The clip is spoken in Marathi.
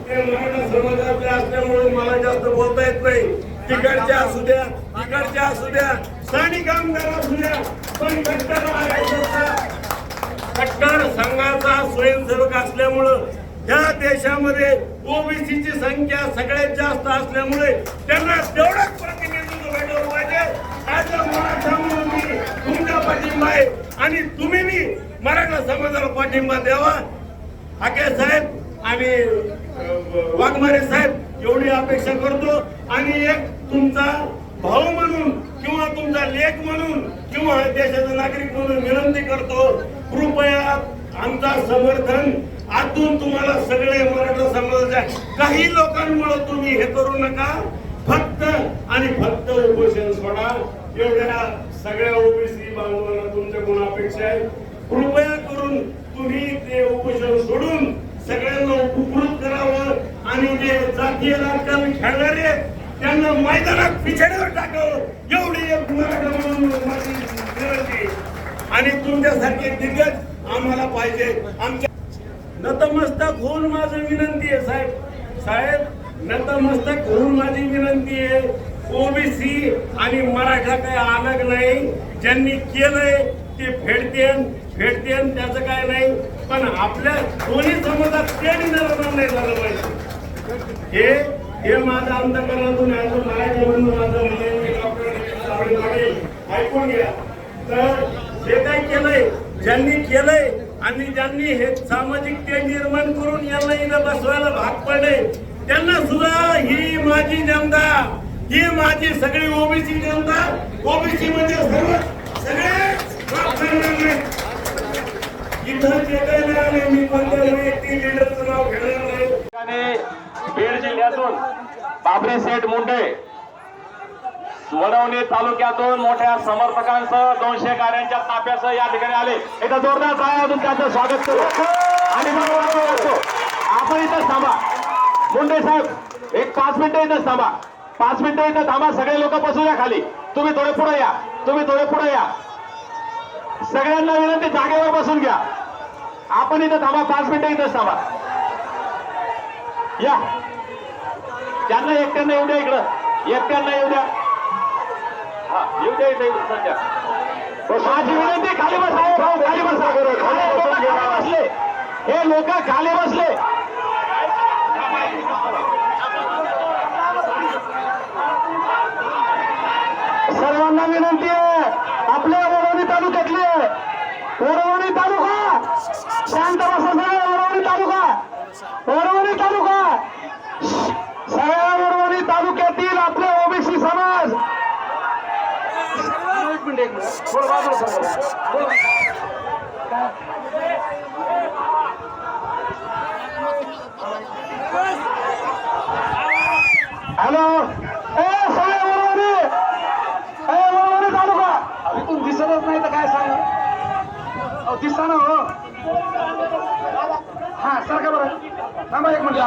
ते मराठा समाजातले असल्यामुळे मला जास्त बोलता येत नाही. तिकडच्या असू द्या, इकडच्या असू द्या, स्थानिक आमदार असू द्या, पण कट्टर संघाचा स्वयंसेवक असल्यामुळं या देशामध्ये ओबीसीची संख्या सगळ्यात जास्त असल्यामुळे त्यांना तेवढंच प्रतिनिधित्व भेटलं पाहिजे. आज मराठा म्हणून मी तुमचा पाठिंबा आहे आणि तुम्ही मी मराठा समाजाला पाठिंबा द्यावा. हाके साहेब आणि वाघमारे साहेब एवढी अपेक्षा करतो आणि एक तुमचा भाऊ म्हणून किंवा तुमचा लेख म्हणून किंवा देशाचा नागरिक म्हणून विनंती करतो, कृपया आमचा समर्थन आतून तुम्हाला सगळे मराठा समाजाच्या काही लोकांमुळे तुम्ही हे करू नका. फक्त आणि फक्त उपोषण सोडा. एवढ्या सगळ्या ओबीसी बांधवांना तुमच्याकडून अपेक्षा आहे. कृपया करून तुम्ही ते उपोषण सोडून सगळ्यांना उपकृत करावं आणि जे जातीय राजकारण खेळणारे त्यांना मैदानात पिछाडीवर टाकावं. एवढी एक मराठा म्हणून माझी विनंती. आणि तुमच्यासारखे दिग्गज आम्हाला पाहिजे. आमच्या नतमस्तक होऊन माझी विनंती आहे साहेब, नतमस्तक होऊन माझी विनंती आहे. ओबीसी आणि मराठा काही अलग नाही. ज्यांनी केलंय ते फेडतेन त्याचं काय नाही. पण आपल्या दोन्ही समाजात त्यांनी निर्माण नाही झालं पाहिजे. हे माझं अंतकरणातून मराठी म्हणून माझं ऐकून घ्या. तर जे काही केलंय, ज्यांनी केलंय आणि ज्यांनी हे सामाजिक ते निर्माण करून यांना इथं बसवायला भाग पडले त्यांना सुद्धा ही माझी जनता, ही माझी सगळी ओबीसी जनता, ओबीसी म्हणजे सगळे इथं जे काही मिळाले मी कोणत्या व्यक्ती लिडरचं नाव घेणार नाही. बीड जिल्ह्यातून बाबरे शेठ मुंडे, वडवणी तालुक्यातून मोठ्या समर्थकांसह 200 गाड्यांच्या ताफ्यासह या ठिकाणी आले. इथं जोरदार टाळ्या वाजून त्यांचं स्वागत करू आणि आपण इथंच थांबा. मुंडे साहेब एक 5 मिनिटं इथंच थांबा. 5 मिनिटं इथं थांबा. सगळे लोक बसू द्या खाली. तुम्ही थोडे पुढे या, सगळ्यांना विनंती जागेवर बसून घ्या. आपण इथं थांबा. 5 मिनिटं इथंच थांबा. या त्यांना एकट्यांना येऊ द्या. इकडं एकट्यांना येऊ द्या. हा येऊ द्या इथे सध्या. माझी विनंती खाली बसा. खाली बसा. बसले हे लोक खाली बसले. सर्वांना विनंती आहे. आपल्या वडवणी तालुक्यातली वडवणी तालुका शांत बसा. वडवणी तालुका सगळ्या वडवणी तालुक्यातील आपले ओबीसी समाज हॅलो सगळे वडवणी तालुका इथून दिसतच नाही तर काय सांगा. दिसता ना हो. हा सारखा बरं थांबा एक मिनिट.